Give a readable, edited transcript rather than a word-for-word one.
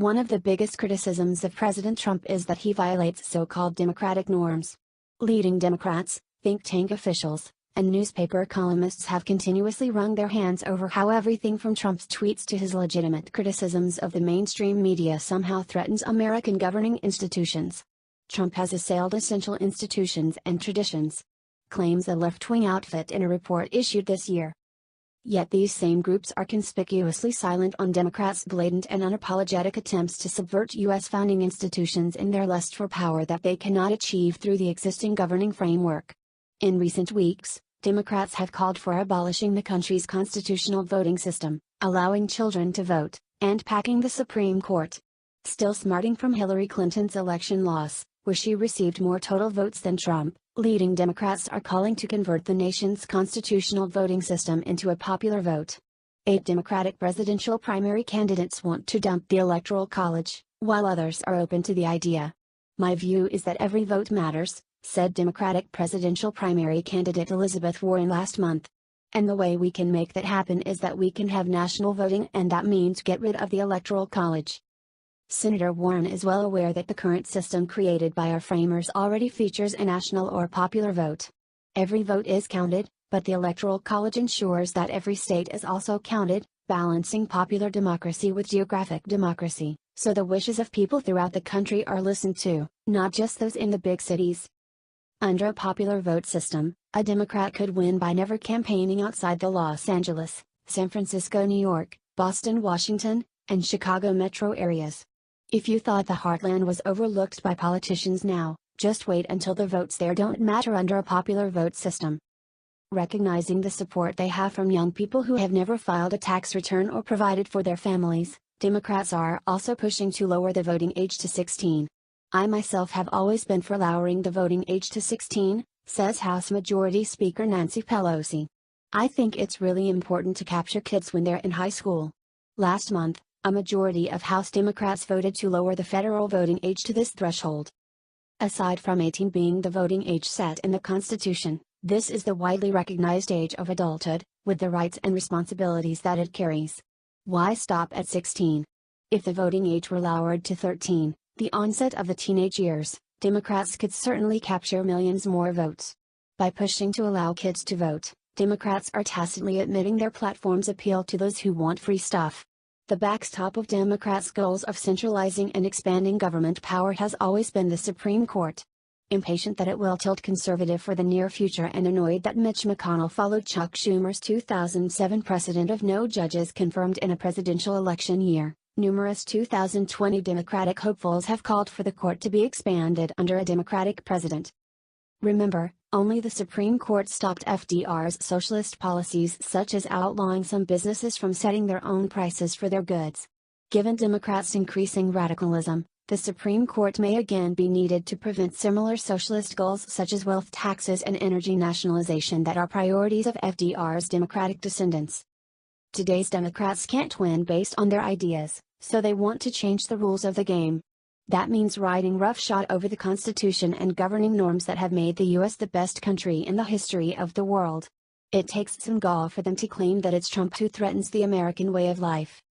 One of the biggest criticisms of President Trump is that he violates so-called democratic norms. Leading Democrats, think tank officials, and newspaper columnists have continuously wrung their hands over how everything from Trump's tweets to his legitimate criticisms of the mainstream media somehow threatens American governing institutions. Trump has assailed essential institutions and traditions, claims a left-wing outfit in a report issued this year. Yet these same groups are conspicuously silent on Democrats' blatant and unapologetic attempts to subvert U.S. founding institutions in their lust for power that they cannot achieve through the existing governing framework. In recent weeks, Democrats have called for abolishing the country's constitutional voting system, allowing children to vote, and packing the Supreme Court. Still smarting from Hillary Clinton's election loss, where she received more total votes than Trump, leading Democrats are calling to convert the nation's constitutional voting system into a popular vote. 8 Democratic presidential primary candidates want to dump the Electoral College, while others are open to the idea. "My view is that every vote matters," said Democratic presidential primary candidate Elizabeth Warren last month. "And the way we can make that happen is that we can have national voting, and that means get rid of the Electoral College." Senator Warren is well aware that the current system created by our framers already features a national or popular vote. Every vote is counted, but the Electoral College ensures that every state is also counted, balancing popular democracy with geographic democracy, so the wishes of people throughout the country are listened to, not just those in the big cities. Under a popular vote system, a Democrat could win by never campaigning outside the Los Angeles, San Francisco, New York, Boston, Washington, and Chicago metro areas. If you thought the heartland was overlooked by politicians now, just wait until the votes there don't matter under a popular vote system. Recognizing the support they have from young people who have never filed a tax return or provided for their families, Democrats are also pushing to lower the voting age to 16. "I myself have always been for lowering the voting age to 16, says House Majority Speaker Nancy Pelosi. "I think it's really important to capture kids when they're in high school." Last month, a majority of House Democrats voted to lower the federal voting age to this threshold. Aside from 18 being the voting age set in the Constitution, this is the widely recognized age of adulthood, with the rights and responsibilities that it carries. Why stop at 16? If the voting age were lowered to 13, the onset of the teenage years, Democrats could certainly capture millions more votes. By pushing to allow kids to vote, Democrats are tacitly admitting their platforms appeal to those who want free stuff. The backstop of Democrats' goals of centralizing and expanding government power has always been the Supreme Court. Impatient that it will tilt conservative for the near future and annoyed that Mitch McConnell followed Chuck Schumer's 2007 precedent of no judges confirmed in a presidential election year, numerous 2020 Democratic hopefuls have called for the court to be expanded under a Democratic president. Remember, only the Supreme Court stopped FDR's socialist policies, such as outlawing some businesses from setting their own prices for their goods. Given Democrats' increasing radicalism, the Supreme Court may again be needed to prevent similar socialist goals such as wealth taxes and energy nationalization that are priorities of FDR's Democratic descendants. Today's Democrats can't win based on their ideas, so they want to change the rules of the game. That means riding roughshod over the Constitution and governing norms that have made the U.S. the best country in the history of the world. It takes some gall for them to claim that it's Trump who threatens the American way of life.